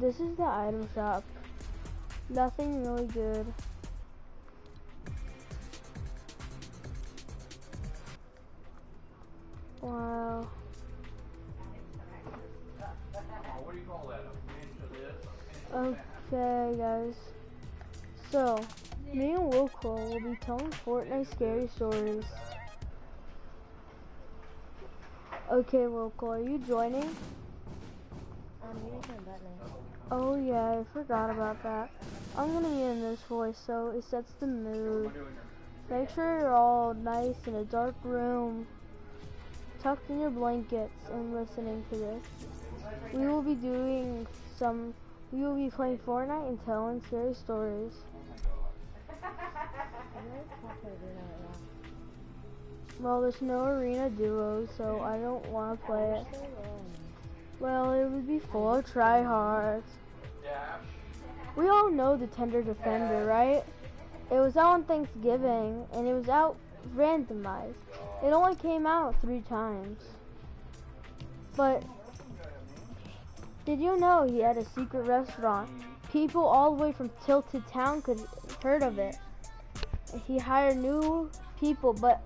this is the item shop. Nothing really good. Wow. What do you call that? A pinch of this, a pinch of that? Okay, guys. So, me and Wilco will be telling Fortnite scary stories. Okay, Wilco, are you joining? You need to turn button. Oh yeah, I forgot about that. I'm gonna be in this voice so it sets the mood. Make sure you're all nice in a dark room, tucked in your blankets and listening to this. We will be playing Fortnite and telling scary stories. Well, there's no arena duos, so I don't want to play it. Well, it would be full of tryhards. We all know the Tender Defender, right? It was out on Thanksgiving, and it was out randomized. It only came out 3 times. But did you know he had a secret restaurant? People all the way from Tilted Town could heard of it. He hired new people, but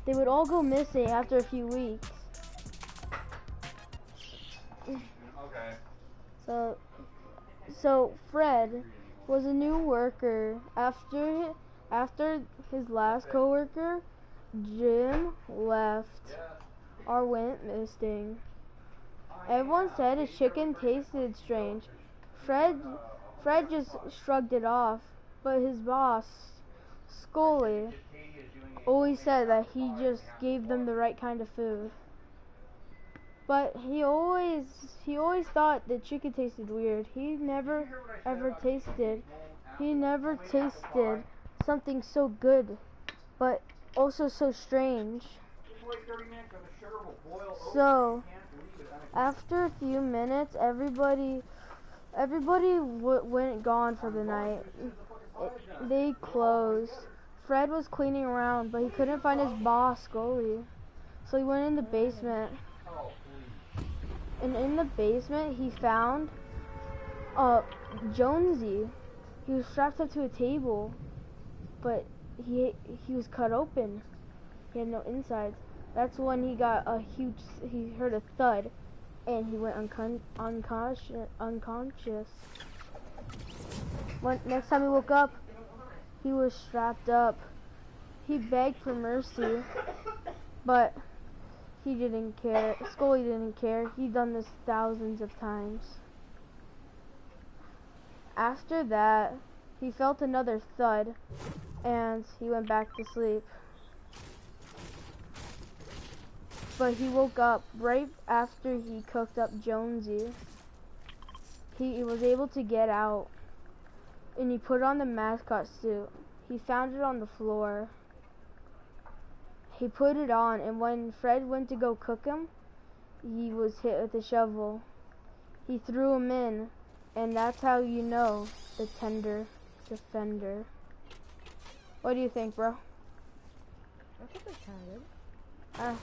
they would all go missing after a few weeks. Okay. So Fred was a new worker after his last coworker, Jim, left or went missing. Everyone said his chicken tasted strange. Fred just shrugged it off, but his boss, Scully, always said that he just gave them the right kind of food. But he always thought that chicken tasted weird. He never tasted something so good, but also so strange. So after a few minutes, everybody went gone for the night. They closed. Fred was cleaning around, but he couldn't find his boss, Scully. So he went in the basement. And in the basement, he found Jonesy. He was strapped up to a table, but he was cut open. He had no insides. That's when he got he heard a thud, and he went unconscious. Next time he woke up, he was strapped up. He begged for mercy, but he didn't care. Scully didn't care. He'd done this thousands of times. After that, he felt another thud, and he went back to sleep. But he woke up right after he cooked up Jonesy. He was able to get out, and he put on the mascot suit. He found it on the floor. He put it on, and when Fred went to go cook him, he was hit with a shovel. He threw him in, and that's how you know the Tender Defender. What do you think, bro? I think it's kind of good.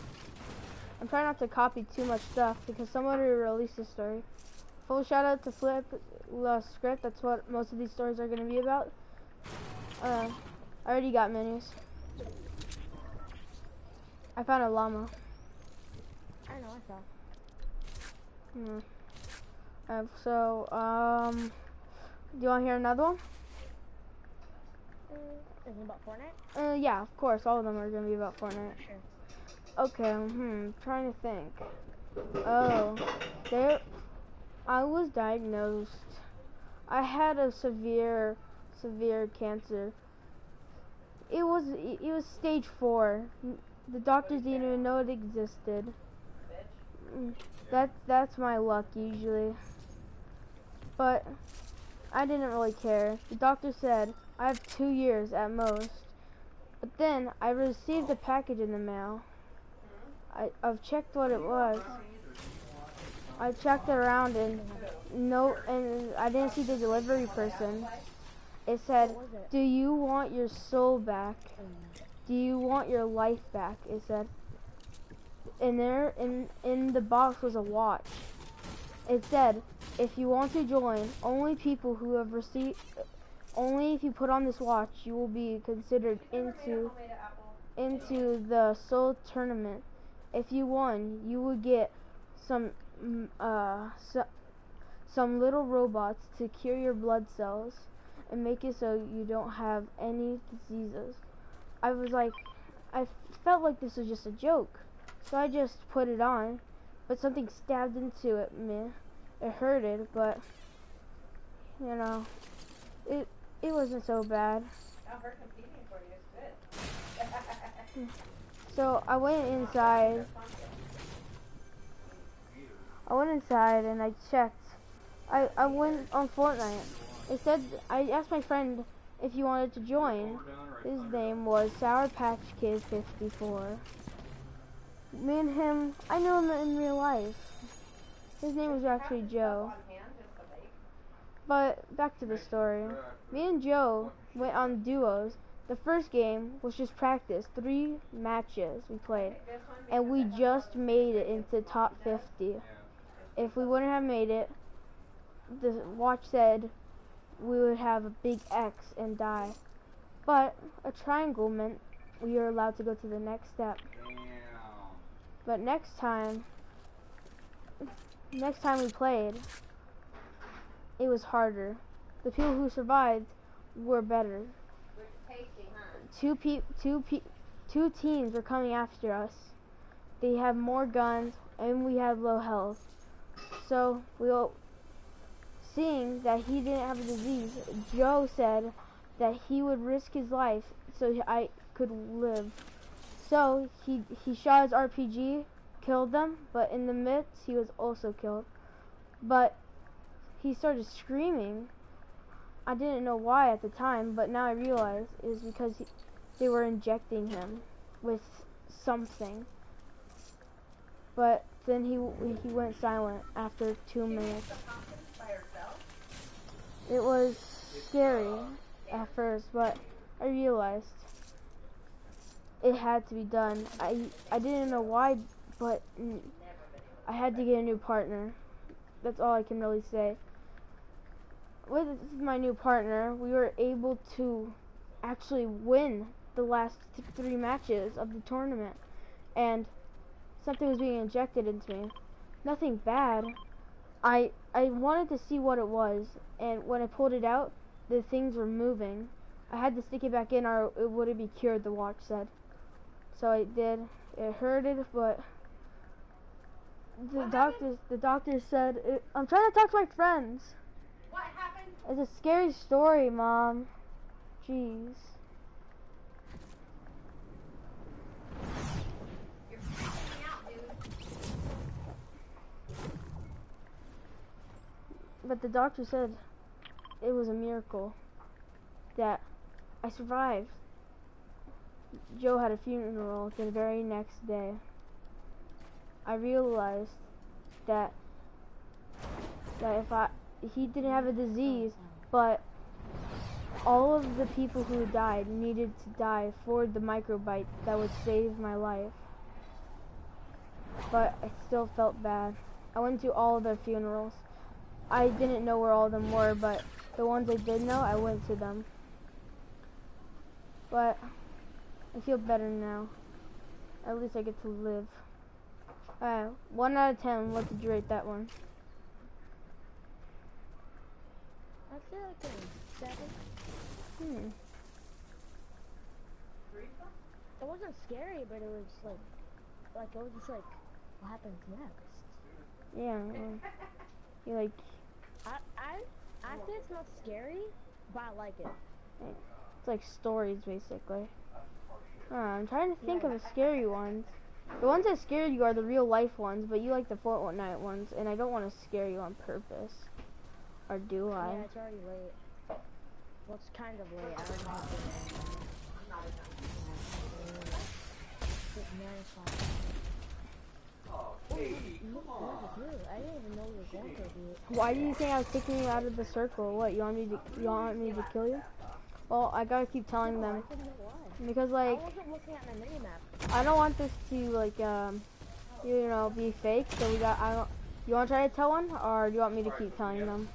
I'm trying not to copy too much stuff because someone already released the story. Full shout out to Flip Script. That's what most of these stories are going to be about. I already got minis. I found a llama. I know, I So, saw. do you want to hear another one? Is it about Fortnite? Yeah, of course. All of them are going to be about Fortnite. Sure. Okay, trying to think. I was diagnosed. I had a severe cancer. It was stage 4. The doctors didn't even know it existed. That's my luck usually. But I didn't really care. The doctor said I have 2 years at most. But then I received a package in the mail. I've checked what it was. I checked around and I didn't see the delivery person. It said, "Do you want your soul back? Do you want your life back?" It said. And there in the box was a watch. it said, if you want to join, only people who have received, only if you put on this watch, you will be considered into the soul tournament. If you won, you would get some some little robots to cure your blood cells and make it so you don't have any diseases. I was like, I felt like this was just a joke, so I just put it on, but something stabbed into me. It hurted, but you know, it wasn't so bad. Not her competing for you is good. So I went inside. And I checked. I went on Fortnite. It said, I asked my friend if he wanted to join. His name was Sour Patch Kid 54. Me and him, I know him in real life. His name was actually Joe. But back to the story. Me and Joe went on duos. The first game was just practice, 3 matches we played, and we just made it into top 50. If we wouldn't have made it, the watch said we would have a big X and die. But a triangle meant we were allowed to go to the next step. But next time we played, it was harder. The people who survived were better. Two teams were coming after us. They had more guns and we had low health. So seeing that he didn't have a disease, Joe said that he would risk his life so I could live. So he shot his RPG, killed them, but in the midst he was also killed. But he started screaming. I didn't know why at the time, but now I realize it was because they were injecting him with something. But then he went silent after 2 minutes. It was scary at first, but I realized it had to be done. I didn't know why, but I had to get a new partner. That's all I can really say. With my new partner, we were able to actually win the last 3 matches of the tournament, and something was being injected into me. Nothing bad. I wanted to see what it was, and when I pulled it out, the things were moving. I had to stick it back in or it wouldn't be cured, the watch said. So I did. It hurted, but the doctor said, I'm trying to talk to my friends. What happened? It's a scary story, Mom. Jeez. You're freaking me out, dude. But the doctor said it was a miracle that I survived. Joe had a funeral the very next day. I realized that he didn't have a disease, but all of the people who died needed to die for the microbite that would save my life. But I still felt bad. I went to all of their funerals. I didn't know where all of them were, but the ones I did know, I went to them. But I feel better now. At least I get to live. 1 out of 10, what did you rate that one? I feel like a 7. It wasn't scary, but it was like it was just like, what happens next? Yeah, you like... I think it's not scary, but I like it. It's like stories, basically. I'm trying to think of the scary ones. The ones that scare you are the real life ones, but you like the Fortnite ones, and I don't want to scare you on purpose. Or do I? Yeah, it's already late. Well, it's kind of late. I already have to I didn't even know you were going to do it. Why do you think I was kicking you out of the circle? What, you want me to kill you? Well, I gotta keep telling them. I didn't know why. Because, like, I wasn't looking at my minimap. I don't want this to, like, you know, be fake, so you You want to try to tell one, or do you want me to keep telling them?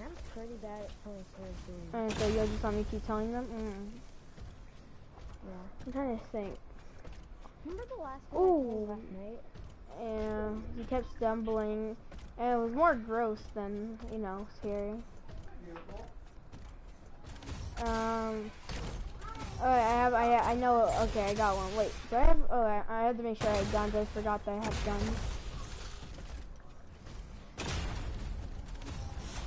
I'm pretty bad at telling stories. And so you'll just want me to keep telling them? Yeah. I'm trying to think. Remember the last one I told last night? And he kept stumbling, and it was more gross than, you know, scary. Alright, I know, okay, I got one. Wait, do I have, I have to make sure I had guns. I forgot that I had guns.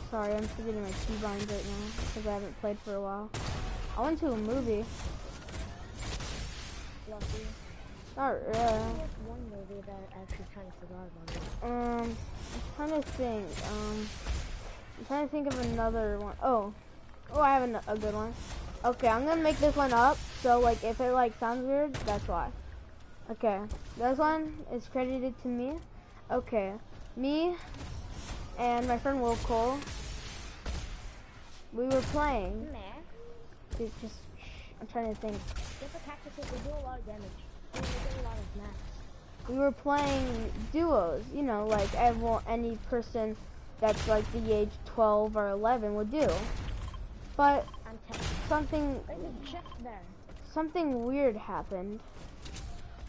Sorry, I'm forgetting my keybinds right now, because I haven't played for a while. I went to a movie. Lucky. Not really. There's one movie that I actually kind of forgot about it. I'm trying to think, I'm trying to think of another one. Oh, I have a good one. Okay, I'm gonna make this one up, so like if it like sounds weird, that's why. Okay, this one is credited to me. Okay, me and my friend Will Cole, we were playing. Dude, just I'm trying to think. Get the cactuses, they do a lot of damage. They get a lot of max. We were playing duos, you know, like any person that's like the age 12 or 11 would do. But I'm 10. something weird happened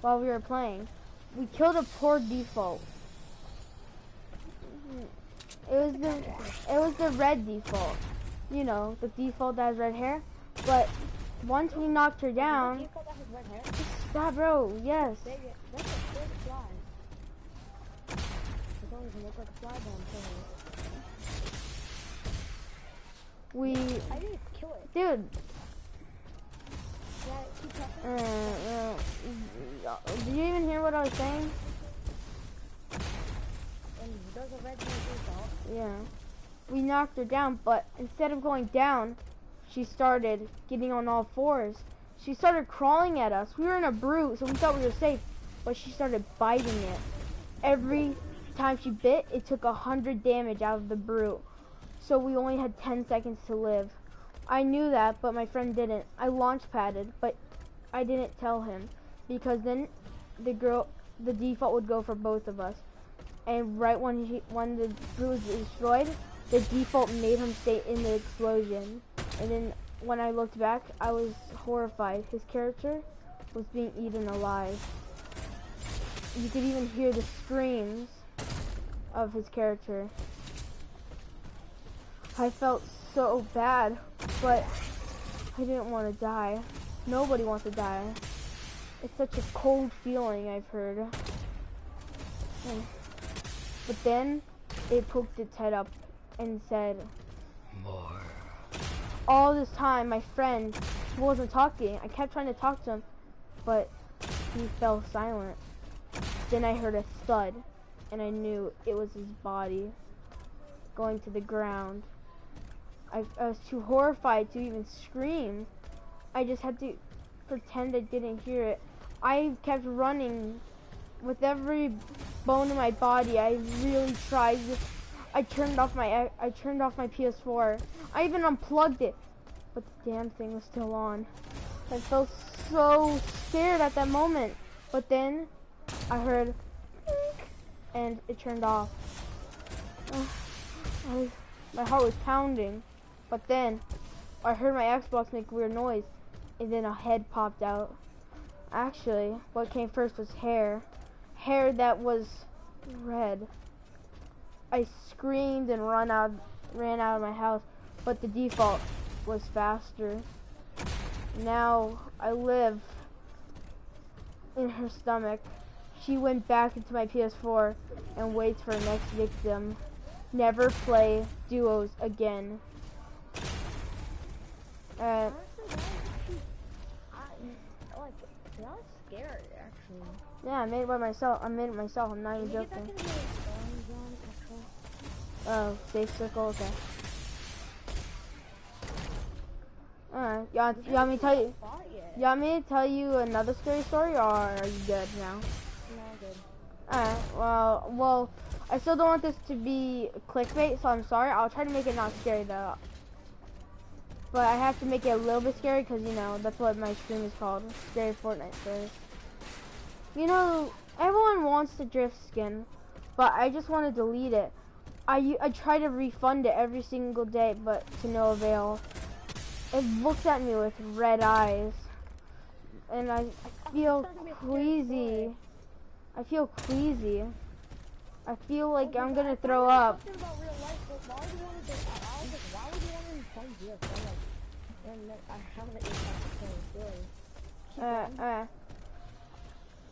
while we were playing. We killed a poor default. It was the red default. You know, the default that has red hair. But once we knocked her down. Default that has red hair? Stop, bro. Yes. That's a big fly. It don't even look like a fly, but I'm saying it. I didn't kill it. Dude. Yeah, keep talking. Did you even hear what I was saying? And there's a red default. Yeah. We knocked her down, but instead of going down, she started getting on all fours. She started crawling at us. We were in a brute, so we thought we were safe, but she started biting it. Every time she bit, it took 100 damage out of the brute. So we only had 10 seconds to live. I knew that, but my friend didn't. I launch padded, but I didn't tell him, because then the default would go for both of us. And right when the brute was destroyed, the default made him stay in the explosion. And then when I looked back, I was horrified. His character was being eaten alive. You could even hear the screams of his character. I felt so bad, but I didn't want to die. Nobody wants to die. It's such a cold feeling, I've heard. But then it poked its head up and said, "More." All this time, my friend wasn't talking. I kept trying to talk to him, but he fell silent. Then I heard a thud, and I knew it was his body going to the ground. I was too horrified to even scream. I just had to pretend I didn't hear it. I kept running with every bone in my body. I really tried. I turned off my PS4. I even unplugged it, but the damn thing was still on. I felt so scared at that moment. But then I heard, and it turned off. My heart was pounding. But then I heard my Xbox make weird noise, and then a head popped out. Actually, what came first was hair. Hair that was red. I screamed and ran out of my house, but the default was faster. Now I live in her stomach. She went back into my PS4 and waits for her next victim. Never play duos again. Honestly, that was scary, actually. Yeah, I made it by myself. I'm not even joking. Oh, safe circle, okay. Alright, you want me to tell you another scary story, or are you good now? No, good. Alright, well, I still don't want this to be clickbait, so I'm sorry. I'll try to make it not scary though. But I have to make it a little bit scary because, you know, that's what my stream is called. Scary Fortnite stories. You know, everyone wants the drift skin, but I just want to delete it. I try to refund it every single day, but to no avail. It looks at me with red eyes, and I feel queasy. I feel queasy. I feel like I'm gonna throw up. Something about real life, but why would you want to do? I was like, why would you want to refund this? I'm like, and then I haven't let you story.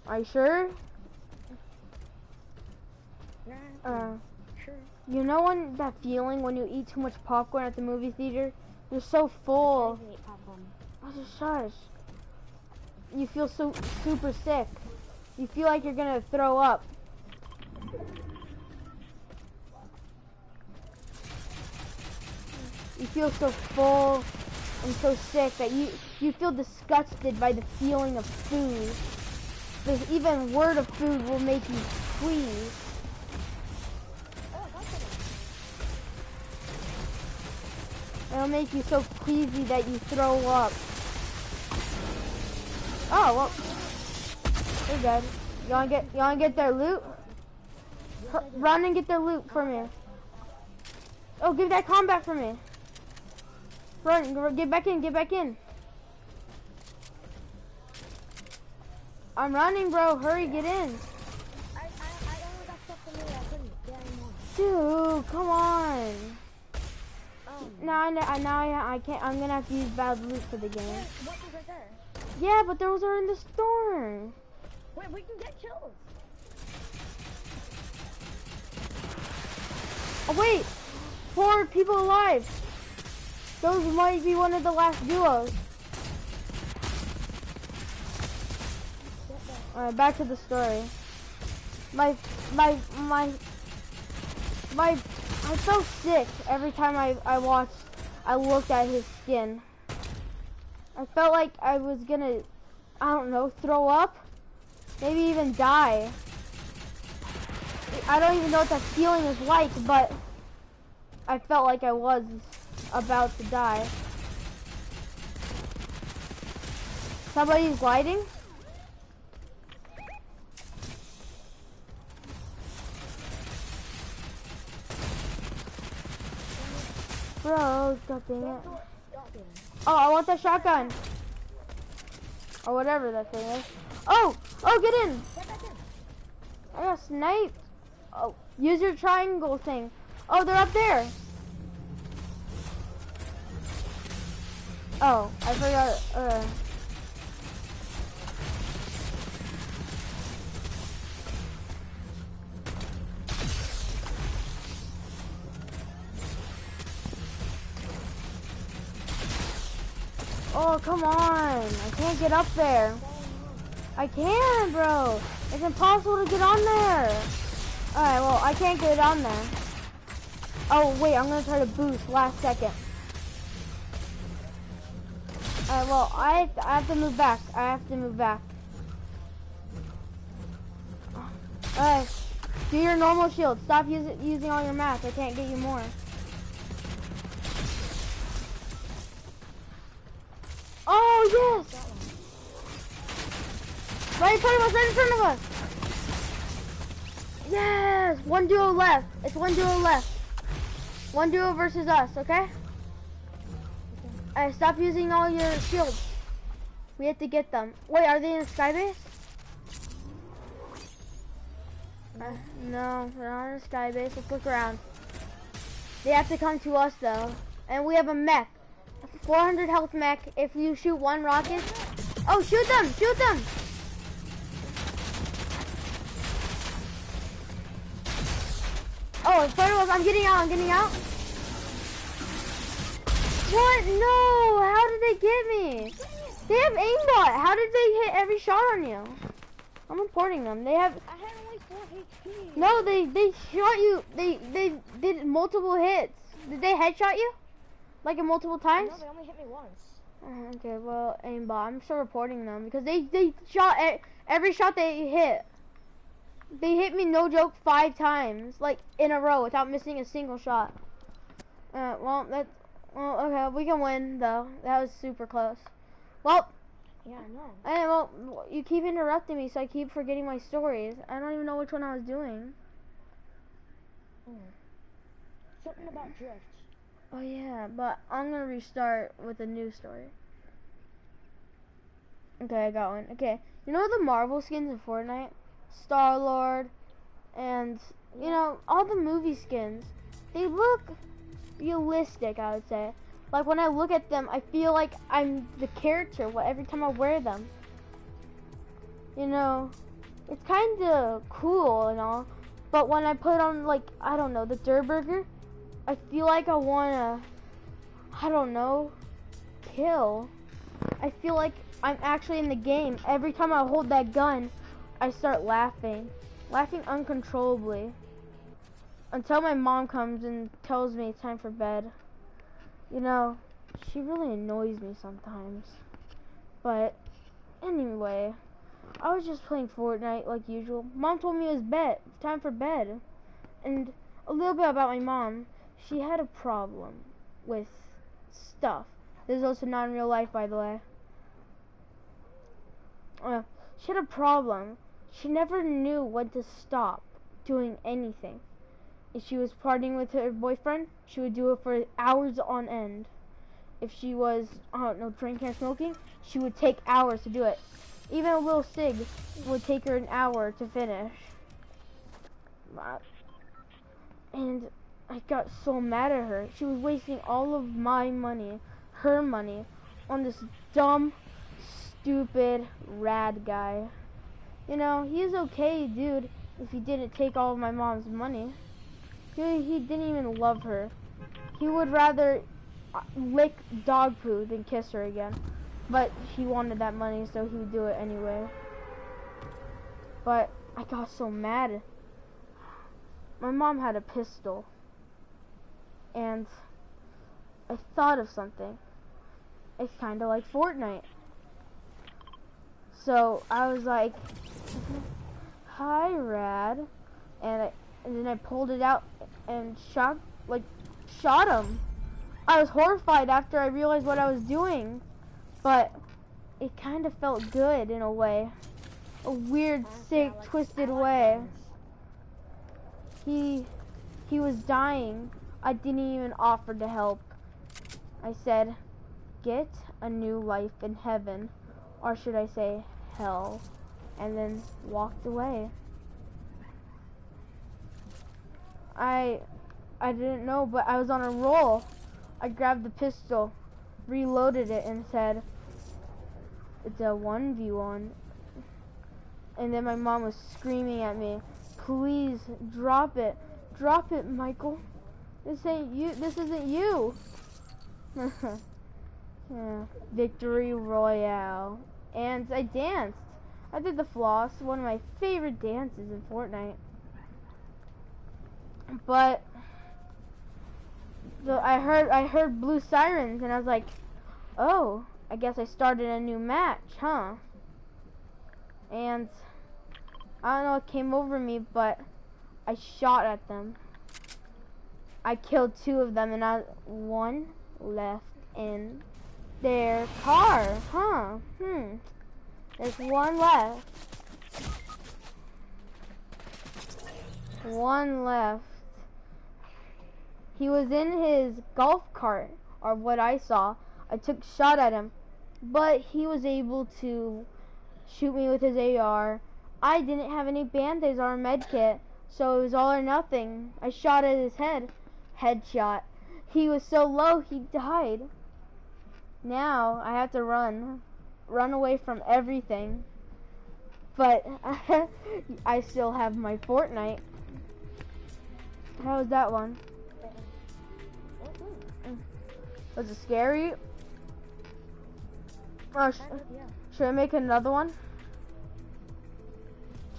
Are you sure? Nah, sure. You know that feeling when you eat too much popcorn at the movie theater? You're so full. I eat popcorn. Oh, just shush. You feel so super sick. You feel like you're gonna throw up. You feel so full and so sick that you feel disgusted by the feeling of food. The even word of food will make you squeeze. It'll make you so queasy that you throw up. Oh well, they're dead. You wanna get their loot? Run and get their loot for me. Oh, give that combat for me. Run, get back in, get back in. I'm running, bro. Hurry, get in. I only got stuff for me. I couldn't get anymore. Dude, come on. I can't. I'm gonna have to use bad loot for the game. What was right there? Yeah, but those are in the store. Wait, we can get kills. Oh wait, 4 people alive. Those might be one of the last duos. Alright, back to the story. I felt sick every time I looked at his skin. I felt like I was gonna, I don't know, throw up? Maybe even die. I don't even know what that feeling is like, but I felt like I was about to die. Somebody's gliding? Bro, god dang it. Oh, I want that shotgun. Or whatever that thing is. Oh, get in. I got sniped. Oh, use your triangle thing. Oh, they're up there. Oh, I forgot. Oh, come on. I can't get up there. I can, bro. It's impossible to get on there. Alright, well, I can't get on there. Oh, wait, I'm going to try to boost last second. Alright, well, I have to move back. Alright, do your normal shield. Stop using all your mats. I can't get you more. Oh, yes! Right in front of us, Yes! One duo left. It's one duo left. One duo versus us, okay? Alright, stop using all your shields. We have to get them. Wait, are they in the sky base? No, they're not in the sky base. Let's look around. They have to come to us, though. And we have a mech. 400 health mech. If you shoot one rocket... Oh, shoot them! Shoot them! Oh, in front of us. I'm getting out. What? No! How did they get me? They have aimbot. How did they hit every shot on you? I'm reporting them. They have... I had only 4 HP. No, they shot you. They did multiple hits. Did they headshot you? Like in multiple times? No, they only hit me once. Okay, well, aimbot. I'm still reporting them because they shot every shot they hit. They hit me, no joke, 5 times, like in a row without missing a single shot. Well, okay, we can win though. That was super close. Well, yeah, I know. Well, you keep interrupting me, so I keep forgetting my stories. I don't even know which one I was doing. Something about drift. Oh yeah, but I'm gonna restart with a new story. Okay, I got one. Okay, you know the Marvel skins in Fortnite? Star-Lord, and, you know, all the movie skins. They look realistic, I would say. Like, when I look at them, I feel like I'm the character every time I wear them. You know, it's kind of cool and all, but when I put on, like, I don't know, the Durburger, I feel like I wanna, I don't know, kill. I feel like I'm actually in the game. Every time I hold that gun, I start laughing uncontrollably, until my mom comes and tells me it's time for bed. You know, she really annoys me sometimes. But anyway, I was just playing Fortnite like usual. Mom told me it was time for bed. And a little bit about my mom. She had a problem with stuff. This is also not in real life, by the way. She had a problem. She never knew when to stop doing anything. If she was partying with her boyfriend, she would do it for hours on end. If she was, I don't know, drinking or smoking, she would take hours to do it. Even a little cig would take her an hour to finish. And I got so mad at her. She was wasting all of my money, her money, on this dumb, stupid, rad guy. You know, he's okay, dude, if he didn't take all of my mom's money. He didn't even love her. He would rather lick dog poo than kiss her again. But he wanted that money, so he would do it anyway. But I got so mad. My mom had a pistol. And I thought of something. It's kind of like Fortnite. So I was like, hi, Rad. And then I pulled it out and shot him. I was horrified after I realized what I was doing, but it kind of felt good in a way. A weird, sick, twisted way. He was dying. I didn't even offer to help. I said, get a new life in heaven, or should I say hell, and then walked away. I didn't know, but I was on a roll. I grabbed the pistol, reloaded it, and said, it's a 1v1. And then my mom was screaming at me, please drop it, Michael. This ain't you. This isn't you. Yeah. Victory Royale. And I danced. I did the floss, one of my favorite dances in Fortnite. But I heard blue sirens, and I was like, oh, I guess I started a new match, huh? And I don't know what came over me, but I shot at them. I killed 2 of them, and one left in their car, huh? There's one left. One left. He was in his golf cart, or what I saw. I took a shot at him, but he was able to shoot me with his AR. I didn't have any band-aids or a med kit, so it was all or nothing. I shot at his head. Headshot. He was so low, he died. Now I have to run away from everything. But I still have my Fortnite. How was that one? Was it scary? Oh, should I make another one?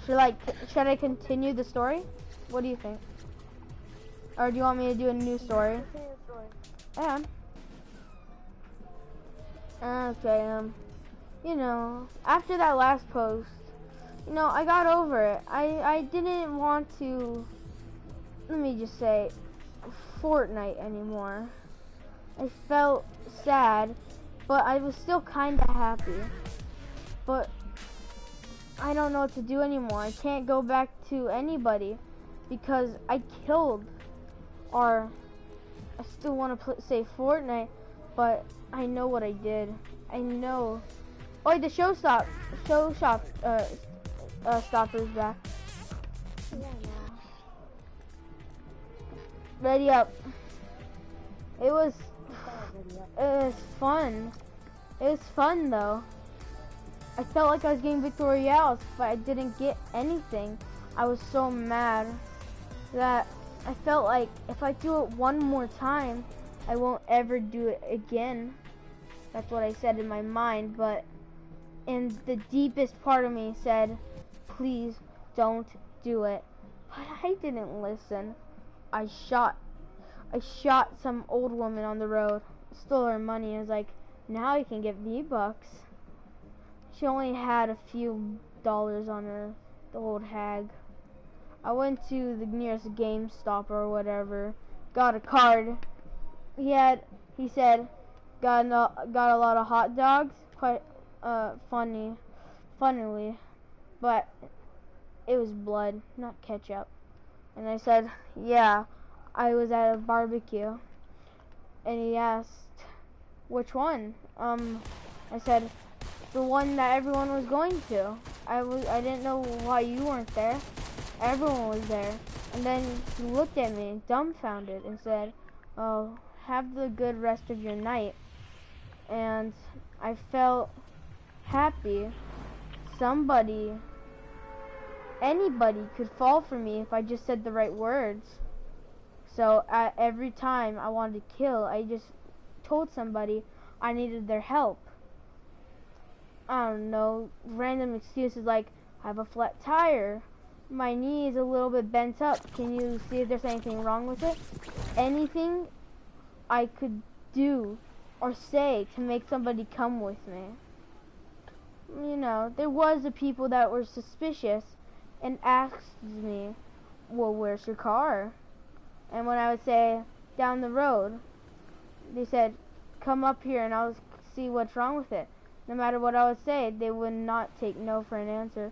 Should I continue the story? What do you think? Or do you want me to do a new story? Yeah. Okay, you know, after that last post, you know, I got over it. I didn't want to, let me just say, Fortnite anymore. I felt sad, but I was still kind of happy. But I don't know what to do anymore. I can't go back to anybody because I killed Or I still want to say Fortnite, but I know what I did. I know. Oh, wait, the show shop stopper's back. Yeah, no. Ready up. It was Ready up. fun. It was fun though. I felt like I was getting Victory Royales, but I didn't get anything. I was so mad that I felt like if I do it one more time, I won't ever do it again. That's what I said in my mind, but in the deepest part of me said, please don't do it. But I didn't listen. I shot some old woman on the road, stole her money, and was like, now you can get V-Bucks. She only had a few dollars on her, the old hag. I went to the nearest GameStop or whatever, got a card. He said, got a lot of hot dogs, quite funnily, but it was blood, not ketchup. And I said, yeah, I was at a barbecue. And he asked, which one? I said, the one that everyone was going to. I didn't know why you weren't there. Everyone was there. And then he looked at me, dumbfounded, and said, oh, have the good rest of your night. And I felt happy. Anybody could fall for me if I just said the right words. So every time I wanted to kill, I just told somebody I needed their help. I don't know, random excuses like, I have a flat tire, my knee is a little bit bent up, can you see if there's anything wrong with it? Anything I could do or say to make somebody come with me. You know, there was the people that were suspicious and asked me, well, where's your car? And when I would say, down the road, they said, come up here and I'll see what's wrong with it. No matter what I would say, they would not take no for an answer.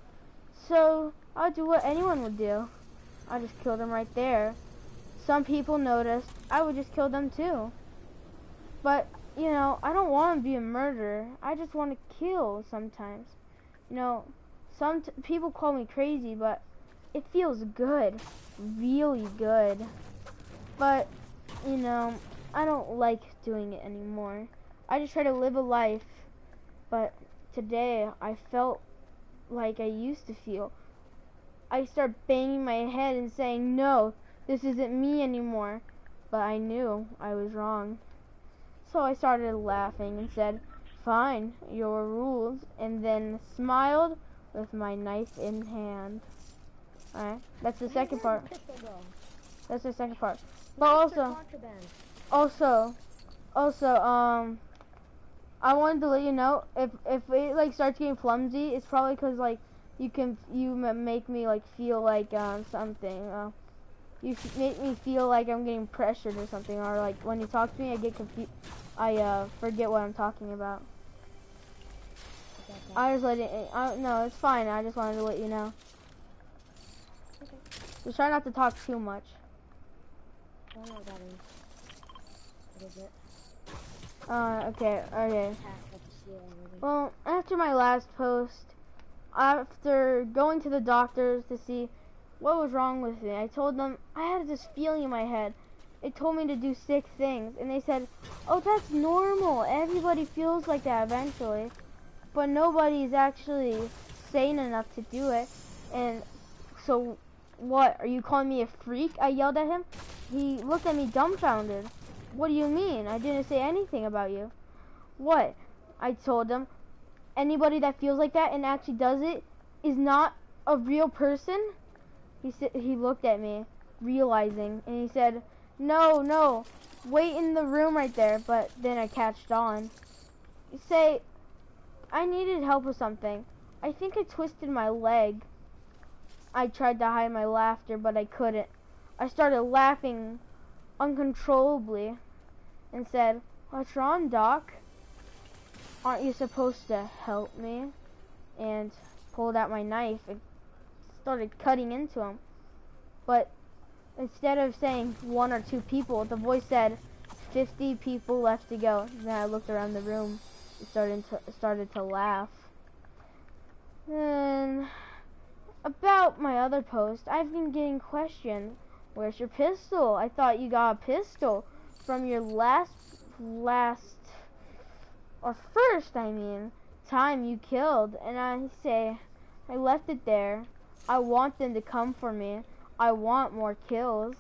So, I would do what anyone would do. I just kill them right there. Some people noticed, I would just kill them too. But, you know, I don't want to be a murderer. I just want to kill sometimes. You know, some people call me crazy, but it feels good. Really good. But, you know, I don't like doing it anymore. I just try to live a life. But today, I felt like I used to feel. I start banging my head and saying, no, this isn't me anymore. But I knew I was wrong. So I started laughing and said, fine, your rules, and then smiled with my knife in hand. Alright, that's the second part. That's the second part. But also, I wanted to let you know, if it like starts getting clumsy, it's probably because like you make me like feel like something. You make me feel like I'm getting pressured or something, or like when you talk to me, I get confused. I forget what I'm talking about. I just let it. No, it's fine. I just wanted to let you know. Okay. Just try not to talk too much. I don't know what that is. What is it? Okay. Well, after my last post, after going to the doctors to see what was wrong with me, I told them I had this feeling in my head. It told me to do 6 things, and they said, oh, that's normal. Everybody feels like that eventually. But nobody's actually sane enough to do it. And so, what? Are you calling me a freak? I yelled at him. He looked at me dumbfounded. What do you mean? I didn't say anything about you. What? I told him, anybody that feels like that and actually does it is not a real person. He looked at me, realizing, and he said, no, wait in the room right there. But then I catched on. You say, I needed help with something. I think I twisted my leg. I tried to hide my laughter, but I couldn't. I started laughing uncontrollably and said, what's wrong, Doc? Aren't you supposed to help me? And pulled out my knife and started cutting into him. But instead of saying 1 or 2 people, the voice said 50 people left to go. Then I looked around the room and started to laugh. And about my other post, I've been getting questioned. Where's your pistol? I thought you got a pistol from your first time you killed. And I say, I left it there. I want them to come for me. I want more kills.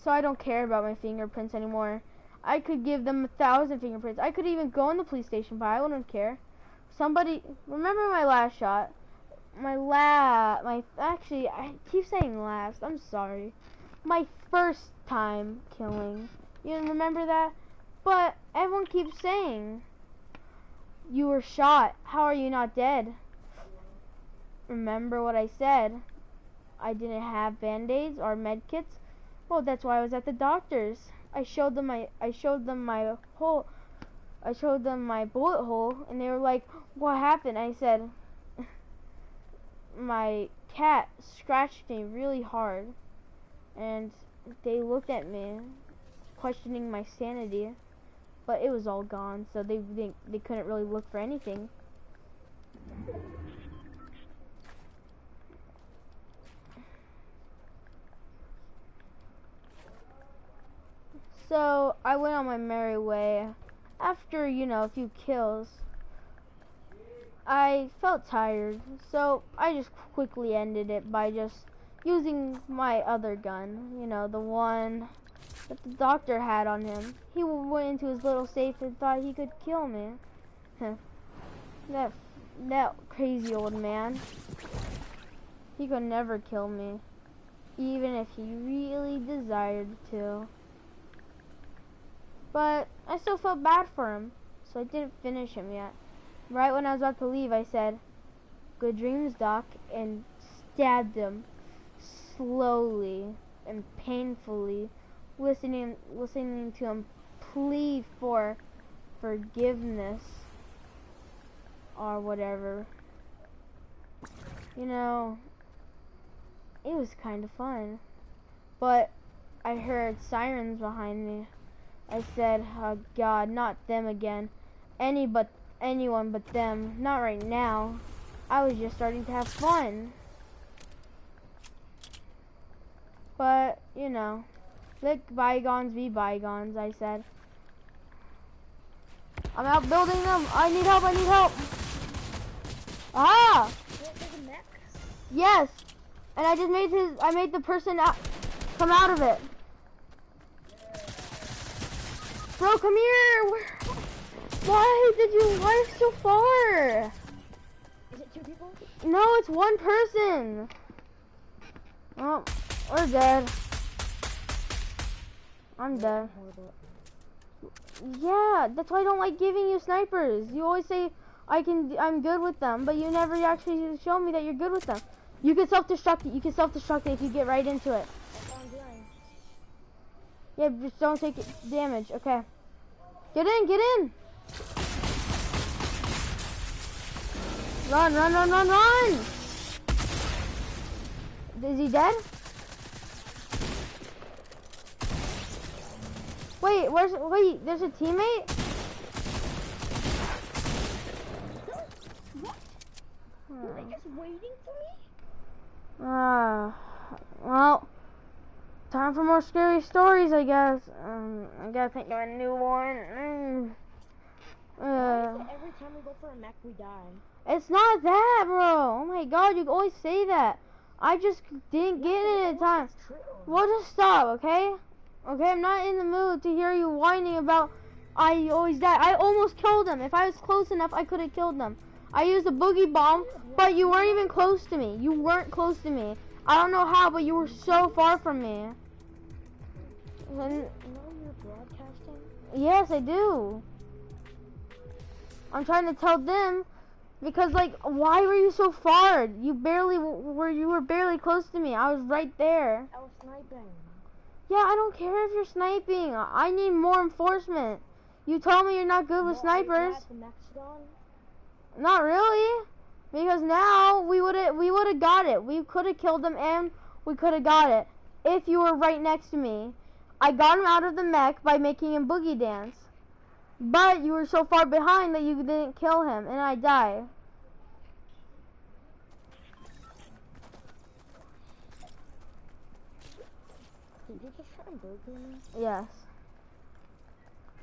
So I don't care about my fingerprints anymore. I could give them 1,000 fingerprints. I could even go in the police station, but I wouldn't care. Somebody, remember my last shot? Actually, I keep saying last. I'm sorry. My first time killing. You remember that? But everyone keeps saying, you were shot. How are you not dead? Remember what I said? I didn't have band-aids or med kits. Well, that's why I was at the doctor's. I showed them my bullet hole, and they were like, what happened? I said, my cat scratched me really hard, and they looked at me, questioning my sanity, but it was all gone, so they couldn't really look for anything. So I went on my merry way. After, a few kills, I felt tired, so I just quickly ended it by just using my other gun, the one that the doctor had on him. He went into his little safe and thought he could kill me. That crazy old man. He could never kill me, even if he really desired to. But I still felt bad for him, so I didn't finish him yet. Right when I was about to leave, I said, good dreams, Doc, and stabbed him slowly and painfully, listening to him plead for forgiveness or whatever. It was kind of fun. But I heard sirens behind me. I said, oh God, not them again. Anyone but them. Not right now. I was just starting to have fun. But, let bygones be bygones, I said. I'm out building them. I need help. Ah! Yes! And I just made the person come out of it. Bro, come here! Why did you life so far? Is it 2 people? No, it's 1 person. Oh, we're dead. I'm dead. Yeah, that's why I don't like giving you snipers. You always say I'm good with them, but you never actually show me that you're good with them. You can self-destruct it. You can self-destruct it if you get right into it. That's what I'm doing. Yeah, just don't take damage. Okay. Get in. Run. Is he dead? Wait, there's a teammate? What? Were they just waiting for me? Well, time for more scary stories, I guess. I gotta think of a new one. Why is it every time we go for a mech, we die? It's not that, bro. Oh my God, you always say that. I just didn't get it in time. We'll just stop, okay? Okay, I'm not in the mood to hear you whining about I always die. I almost killed them. If I was close enough, I could have killed them. I used a boogie bomb, but you weren't even close to me. You weren't close to me. I don't know how, but you were so far from me. You know you're broadcasting? Yes, I do. I'm trying to tell them because, like, why were you so far? You were barely close to me. I was right there. I was sniping. Yeah, I don't care if you're sniping. I need more enforcement. You told me you're not good with snipers. Not really, because now we would have got it. We could have killed them and we could have got it. If you were right next to me. I got him out of the mech by making him boogie dance. But you were so far behind that you didn't kill him, and I died. Did you just try and burgle me? Yes.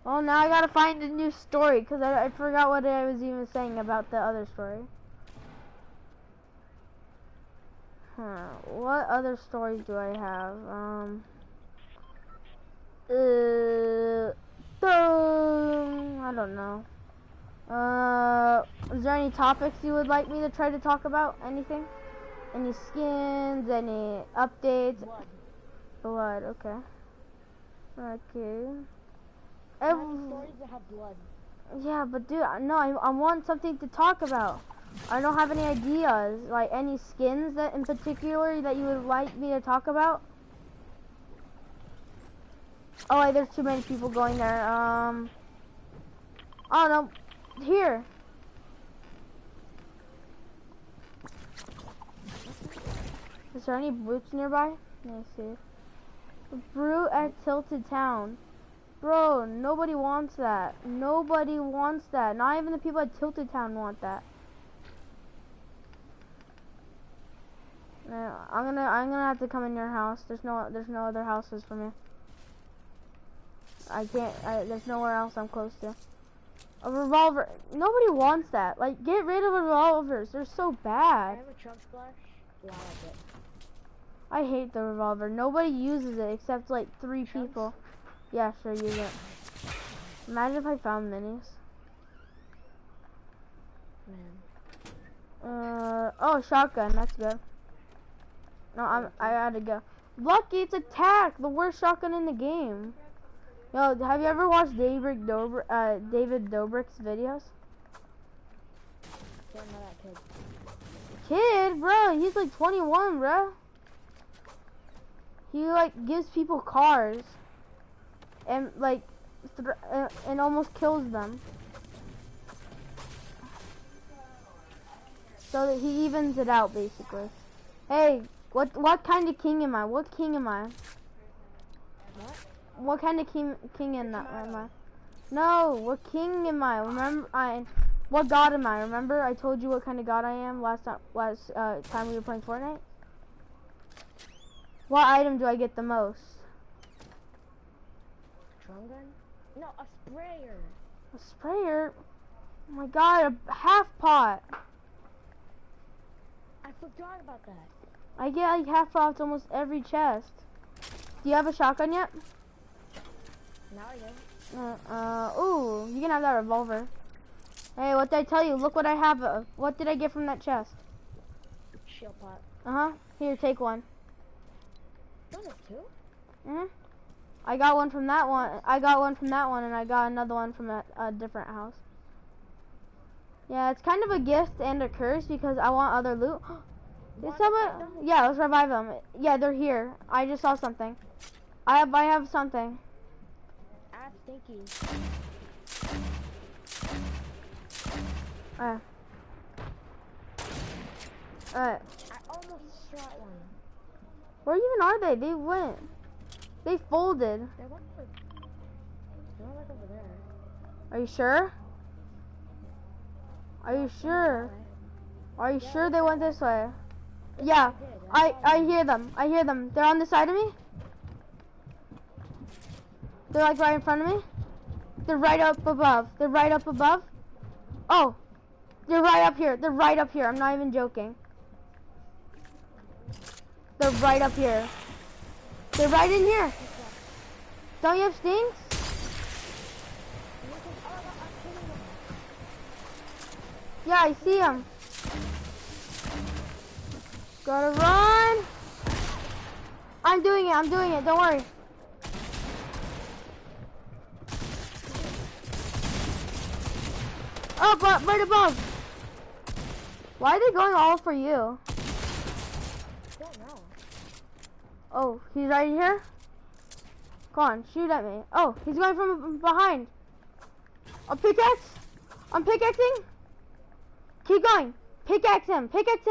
Well, now I gotta find a new story, because I forgot what I was even saying about the other story. What other stories do I have? I don't know. Is there any topics you would like me to try to talk about? Anything? Any skins? Any updates? Blood, okay. Okay. Stories that have blood. Yeah, but dude, no, I want something to talk about. I don't have any ideas, like any skins that in particular that you would like me to talk about. Oh, wait, there's too many people going there. I don't know. Here. Is there any brutes nearby? Let me see. A brute at Tilted Town. Bro, nobody wants that. Nobody wants that. Not even the people at Tilted Town want that. I'm gonna have to come in your house. There's no other houses for me. I can't. There's nowhere else I'm close to. A revolver. Nobody wants that. Like, get rid of revolvers. They're so bad. I have a chunk splash. Yeah, I like it. I hate the revolver. Nobody uses it except like 3 people. Yeah, sure, use it. Imagine if I found minis. Man. Oh, shotgun. That's good. No, I gotta go. Lucky, it's attack. The worst shotgun in the game. Yo, have you ever watched David Dobrik's videos? Don't know that kid. Kid, bro, he's like 21, bro. He like gives people cars and like and almost kills them. So that he evens it out, basically. Hey, what kind of king am I? What king am I? What? What kind of king am I? No, what king am I? Remember, what god am I? Remember, I told you what kind of god I am last time we were playing Fortnite. What item do I get the most? Drum gun? No, a sprayer. A sprayer? Oh my god, a half pot. I forgot about that. I get like half pots almost every chest. Do you have a shotgun yet? Now I do. Ooh, you can have that revolver. Hey, what did I tell you? Look what I have. What did I get from that chest? Shield pot. Uh-huh. Here, take one. Those are 2? Mhm. I got one from that one. I got one from that one, and I got another one from a different house. Yeah, it's kind of a gift and a curse because I want other loot. Did someone? Yeah, let's revive them. Yeah, they're here. I just saw something. I have something. I have stinky. Alright. I almost shot one. Where even are they? They went. They folded. They're like over there. Are you sure? Are you sure? Are you sure they went this way? Yeah. I hear them. I hear them. They're on the side of me. They're like right in front of me. They're right up above. They're right up above. Oh. They're right up here. They're right up here. I'm not even joking. They're right up here. They're right in here. Don't you have stings? Yeah, I see them. Gotta run. I'm doing it. Don't worry. Oh, but right above. Why are they going all for you? I don't know. Oh, he's right here? Come on, shoot at me. Oh, he's going from behind. A pickaxe? I'm pickaxing? Keep going. Pickaxe him,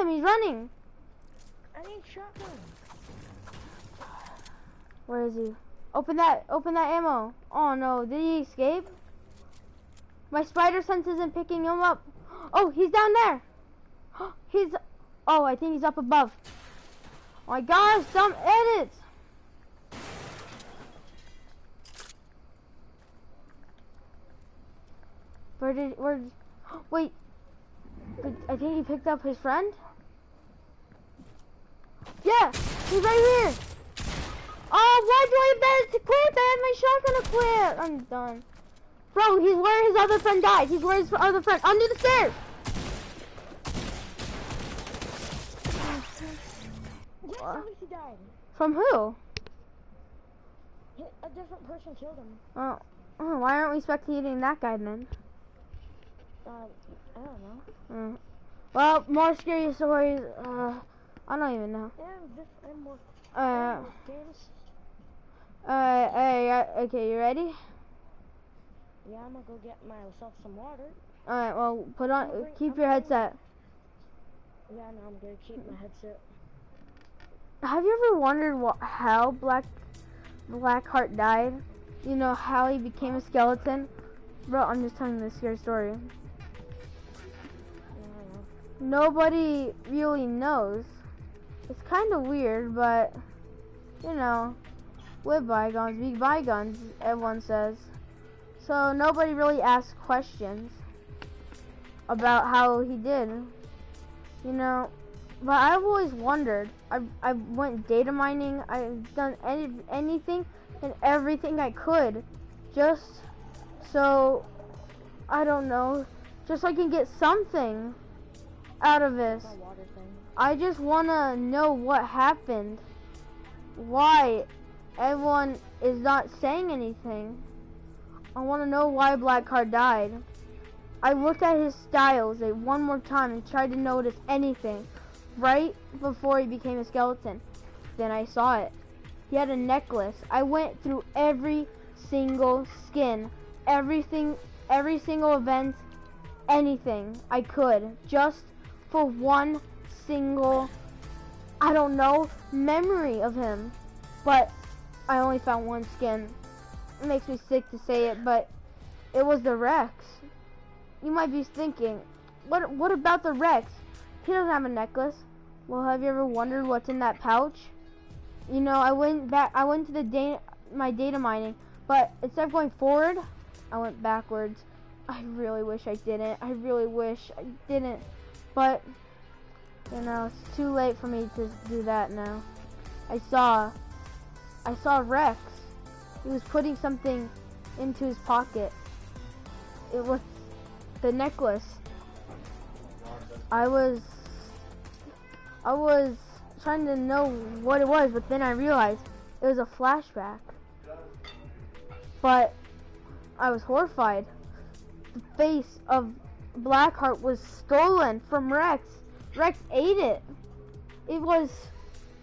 he's running. I need shotgun. Where is he? Open that ammo. Oh no, did he escape? My spider sense isn't picking him up. Oh, he's down there. Oh, I think he's up above. Oh my gosh, some edits. Wait. I think he picked up his friend. Yeah, he's right here. Oh, why do I have that equipped? I have my shotgun equipped. I'm done. Bro, he's where his other friend died. He's where his other friend, under the stairs. Yes, at least he died. From who? A different person killed him. Oh, why aren't we spectating that guy then? I don't know. Well, more scary stories. I don't even know. Yeah, more games. Okay, you ready? Yeah, I'm gonna go get myself some water. Alright, well, keep your headset. Yeah, no, I'm gonna keep my headset. Have you ever wondered how Blackheart died? You know, how he became a skeleton? Bro, I'm just telling this scary story. Nobody really knows. It's kind of weird, but, you know, with bygones be bygones, everyone says. So nobody really asks questions about how he did, you know. But I've always wondered. I went data mining. I've done anything and everything I could, just so, I don't know, just so I can get something out of this. I just want to know what happened, why everyone is not saying anything. I want to know why Blackheart died. I looked at his styles one more time and tried to notice anything right before he became a skeleton. Then I saw it. He had a necklace. I went through every single skin, every single event, anything I could, just for one single, I don't know, memory of him. But I only found one skin. It makes me sick to say it, but it was the Rex. You might be thinking, what about the Rex? He doesn't have a necklace. Well, have you ever wondered what's in that pouch? You know, I went to my data mining, but instead of going forward, I went backwards. I really wish I didn't. I really wish I didn't. But, you know, it's too late for me to do that now. I saw Rex. He was putting something into his pocket. It was the necklace. I was trying to know what it was, but then I realized it was a flashback. But I was horrified. The face of Blackheart was stolen from Rex. Rex ate it. It was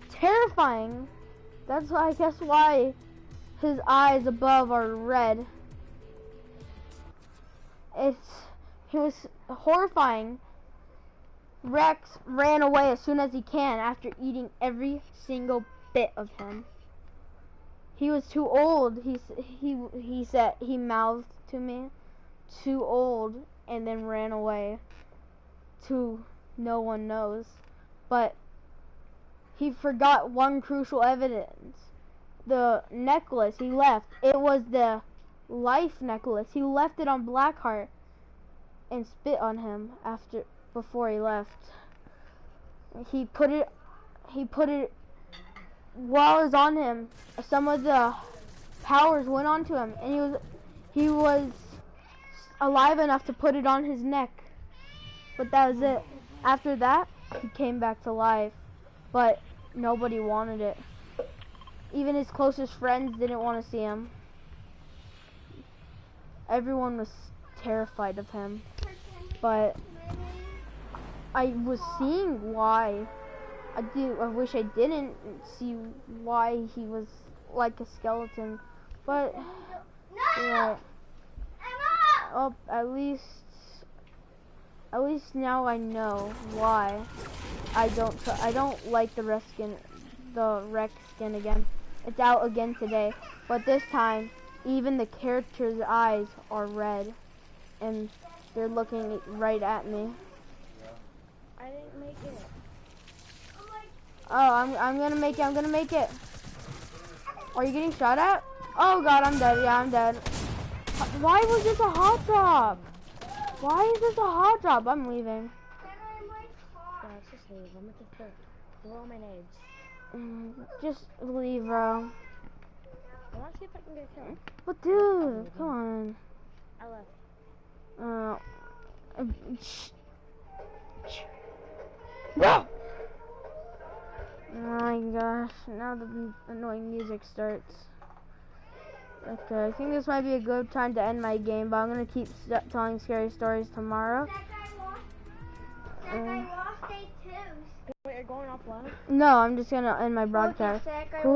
terrifying. That's why, I guess why his eyes above are red. It was horrifying. Rex ran away as soon as he can after eating every single bit of him. He was too old. He said, he mouthed to me, too old, and then ran away to no one knows. But he forgot one crucial evidence. The necklace he left. It was the life necklace. He left it on Blackheart and spit on him before he left. He put it while it was on him. Some of the powers went onto him, and he was alive enough to put it on his neck. But that was it. After that, he came back to life, but nobody wanted it. Even his closest friends didn't want to see him. Everyone was terrified of him, but I was seeing why. I wish I didn't see why he was like a skeleton, but yeah. Oh, at least now I know why I don't like the Rex skin again. It's out again today, but this time, even the character's eyes are red, and they're looking right at me. I didn't make it. Oh, I'm gonna make it. I'm gonna make it. Are you getting shot at? Oh God, I'm dead. Yeah, I'm dead. Why was this a hot drop? Why is this a hot drop? I'm leaving. Yeah, let's just leave. I'm gonna throw all my nades. Just leave, bro. I wanna see if I can get killed. But dude, come on. I left. No! Oh my gosh, now the annoying music starts. Okay, I think this might be a good time to end my game, but I'm gonna keep telling scary stories tomorrow. Wait, you're going offline? No, I'm just gonna end my broadcast.